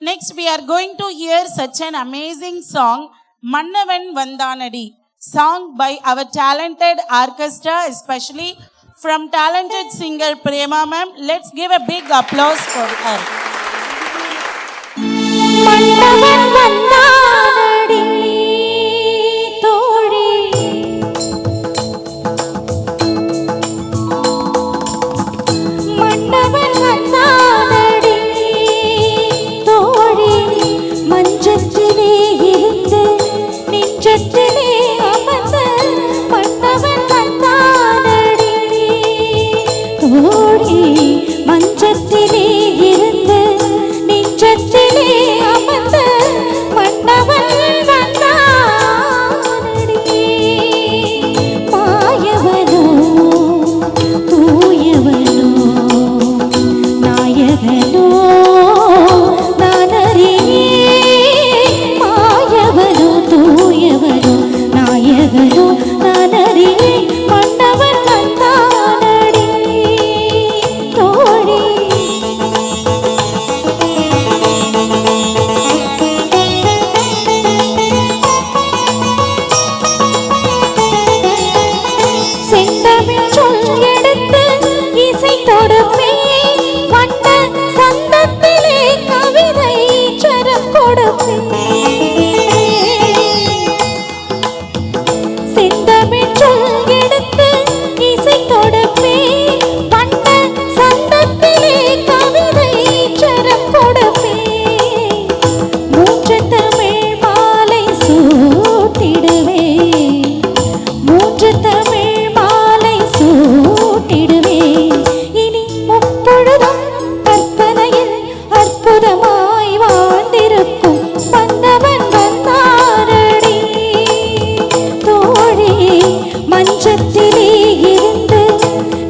Next, we are going to hear such an amazing song, Mannavan Vandanadi, sung by our talented orchestra, especially from talented singer Prema ma'am. Let's give a big applause for her. Mannavan Vandanadi, Thodi. Mannavan Vandanadi, Thodi. Manjattile irundhu, nெஞ்சத்திலே அமர்ந்து மன்னவன் வந்தானடி தோடி. மஞ்சத்திலே இருந்து நெஞ்சத்திலே அமர்ந்து மன்னவன் வந்தானடி. மாயவனோ தூயவனோ நாயகனோ நானறியேன். மாயவனோ தூயவனோ நாயகனோ நானறியேன். மன்னவன் வந்தானடி தோழி. செந்தமிழ் சொல் எடுத்து இசை தொடுப்பே வண்ண சந்தத்திலே கவிதை சரம் கொடுப்பே. செந்தமிழ் சொல் எடுத்து இசை தொடுப்பே வண்ண சந்தத்திலே கவிதை சரம் கொடுப்பே. மூன்று தமிழ் மாலை சூட்டிடுவே, மூன்று தமிழ் மாலை சூட்டிடுவே. இனி முப்பொழுதும் கற்பனையில் அற்புதமாய் வாழ்ந்திருக்கும் மன்னவன் வந்தானடி தோழி. மஞ்சத்திலே இருந்து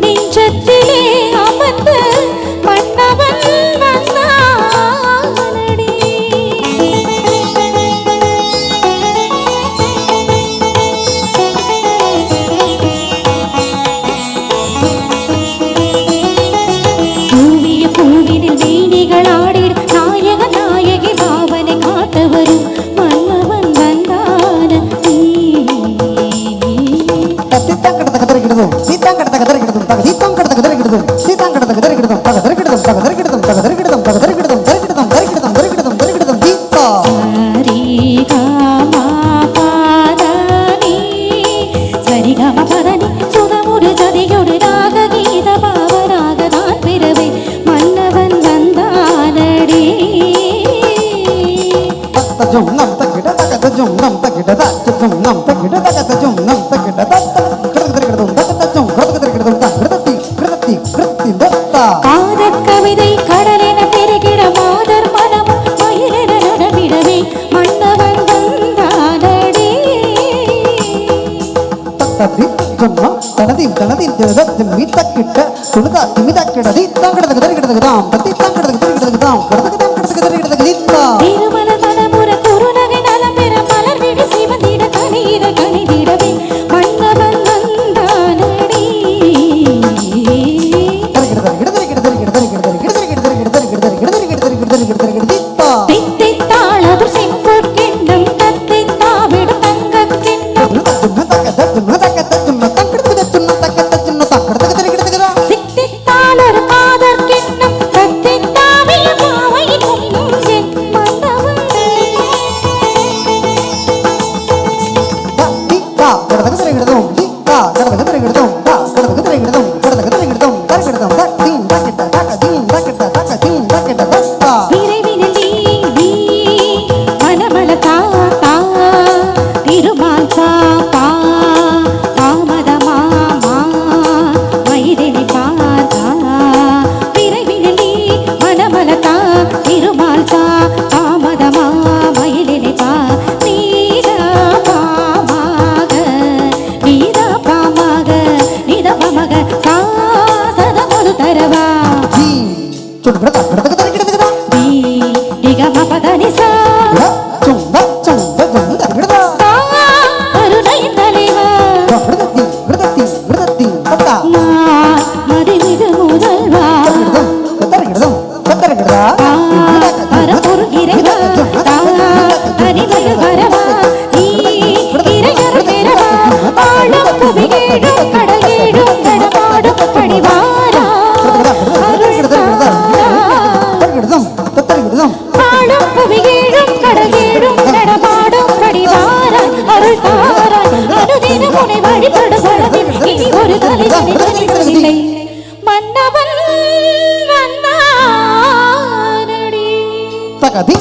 நெஞ்சத்திலே அமர்ந்து மன்னவன் வந்தானடி. பூவிய பூவினில் வீணிகள் ஆடிட நாயக நாயகி பாவனை காட்ட வரும் மன்னவன் வந்தானடி. சரிகம பதனி சுதமுரு ஜதியொரு ராக கீத பாவராகதான் பிறவே மன்னவன் வந்தானடி. காதற் கவிதை கடலென பெருகிட மாதர் மனம் மயிலென நடமிடவே மன்னவன் வந்தானடி. திருமல தனமுற குறுநகை நலம் பெற மலர் விழி சிவந்திட கனியிட கனிதிடவே மன்னவன் வந்தானடி. தித்தித்தாளது செம்பொற் கிண்ணம் தத்தித்தாவிடும் தங்கக் கிண்ணம். சித்தித்தாளொரு காதற் கிண்ணம் தத்தித்தாவிய பாவை பொங்கும் வழிபட இனி ஒரு தலைவனை மதிப்பதில்லை மன்னவன் வந்தானடி தகதி